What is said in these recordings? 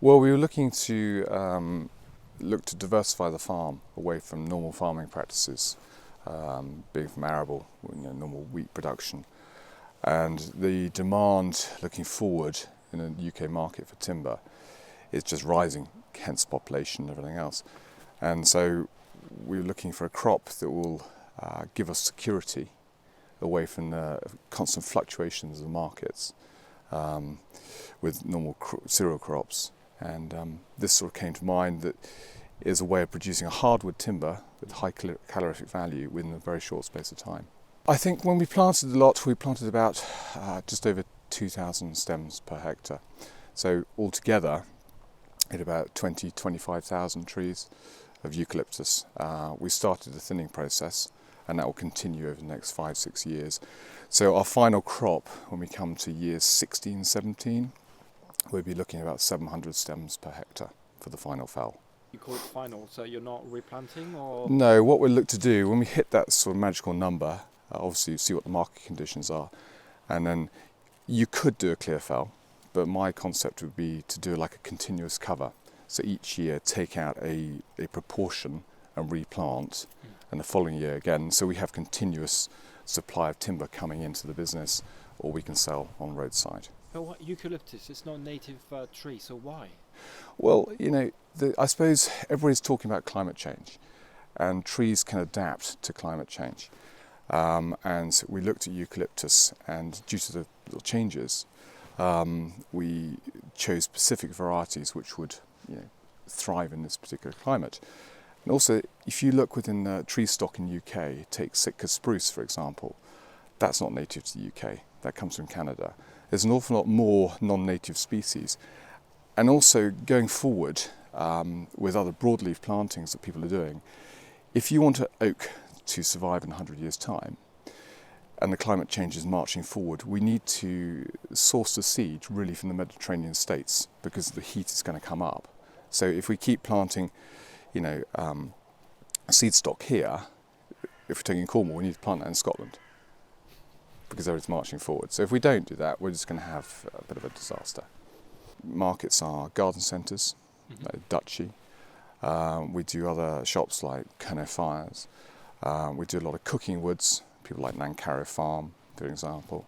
Well, we were looking to diversify the farm away from normal farming practices, being from arable, normal wheat production, and the demand looking forward in the UK market for timber is just rising, hence population and everything else. And so we're looking for a crop that will give us security away from the constant fluctuations of the markets with normal cereal crops. And this sort of came to mind that is a way of producing a hardwood timber with high calorific value within a very short space of time. I think when we planted the lot, we planted about just over 2,000 stems per hectare. So altogether, at about 25,000 trees of eucalyptus. We started the thinning process, and that will continue over the next 5-6 years. So our final crop, when we come to years 16, 17, we'll be looking at about 700 stems per hectare for the final fell. You call it final, so you're not replanting, or? No, what we'll look to do, when we hit that sort of magical number, obviously you see what the market conditions are, and then you could do a clear fell, but my concept would be to do like a continuous cover. So each year take out a proportion and replant, and the following year again, so we have continuous supply of timber coming into the business, or we can sell on roadside. But what, eucalyptus, it's not a native tree, so why? Well, I suppose everybody's talking about climate change, and trees can adapt to climate change. And we looked at eucalyptus, and due to the little changes, we chose specific varieties which would thrive in this particular climate. And also, if you look within the tree stock in the UK, take Sitka spruce, for example, that's not native to the UK, that comes from Canada. There's an awful lot more non-native species. And also, going forward with other broadleaf plantings that people are doing, if you want an oak to survive in 100 years' time, and the climate change is marching forward, we need to source the seed really from the Mediterranean states, because the heat is going to come up. So if we keep planting, seed stock here, if we're taking Cornwall, we need to plant that in Scotland, because there it's marching forward. So if we don't do that, we're just going to have a bit of a disaster. Markets are garden centres, like Duchy. We do other shops like Cornwall Fires. We do a lot of cooking woods, people like Nancarrow Farm, for example,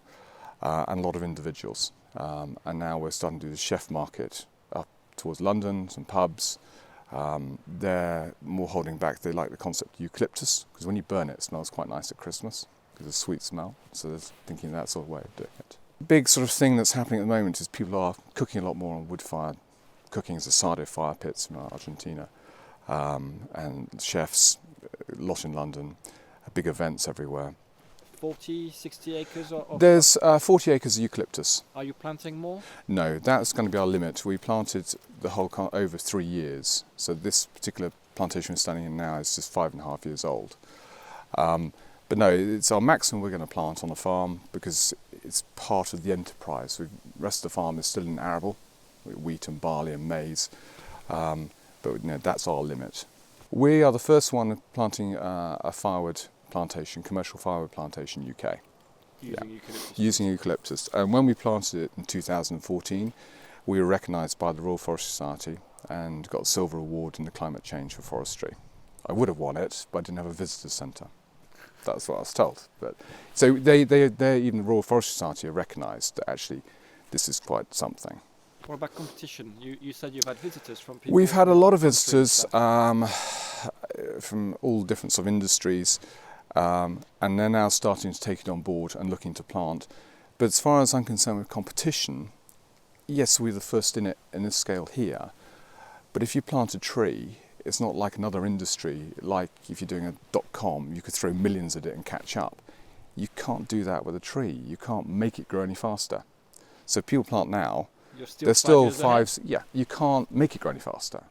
and a lot of individuals. And now we're starting to do the chef market up towards London, some pubs. They're more holding back. They like the concept of eucalyptus, because when you burn it, it smells quite nice at Christmas, because it's a sweet smell. So they're thinking that sort of way of doing it. Big sort of thing that's happening at the moment is people are cooking a lot more on wood-fired cooking, asado fire pits from Argentina, and chefs, a lot in London, big events everywhere. 40, 60 acres? There's 40 acres of eucalyptus. Are you planting more? No, that's going to be our limit. We planted the whole over 3 years, so this particular plantation we're standing in now is just 5.5 years old. But no, it's our maximum we're going to plant on the farm, because it's part of the enterprise. The rest of the farm is still in arable, wheat and barley and maize, but that's our limit. We are the first one planting a firewood plantation, commercial firewood plantation in UK. Using eucalyptus. And when we planted it in 2014, we were recognised by the Royal Forest Society and got a silver award in the climate change for forestry. I would have won it, but I didn't have a visitors centre. That's what I was told. But so they even the Royal Forest Society are recognised that actually this is quite something. What about competition? You said you've had visitors from people. We've had a lot of visitors from all different sort of industries, and they're now starting to take it on board and looking to plant. But as far as I'm concerned with competition, yes, we're the first in it in this scale here. But if you plant a tree, it's not like another industry, like if you're doing a .com, you could throw millions at it and catch up. You can't do that with a tree. You can't make it grow any faster. So people plant now, You're still five, yeah, you can't make it grow any faster.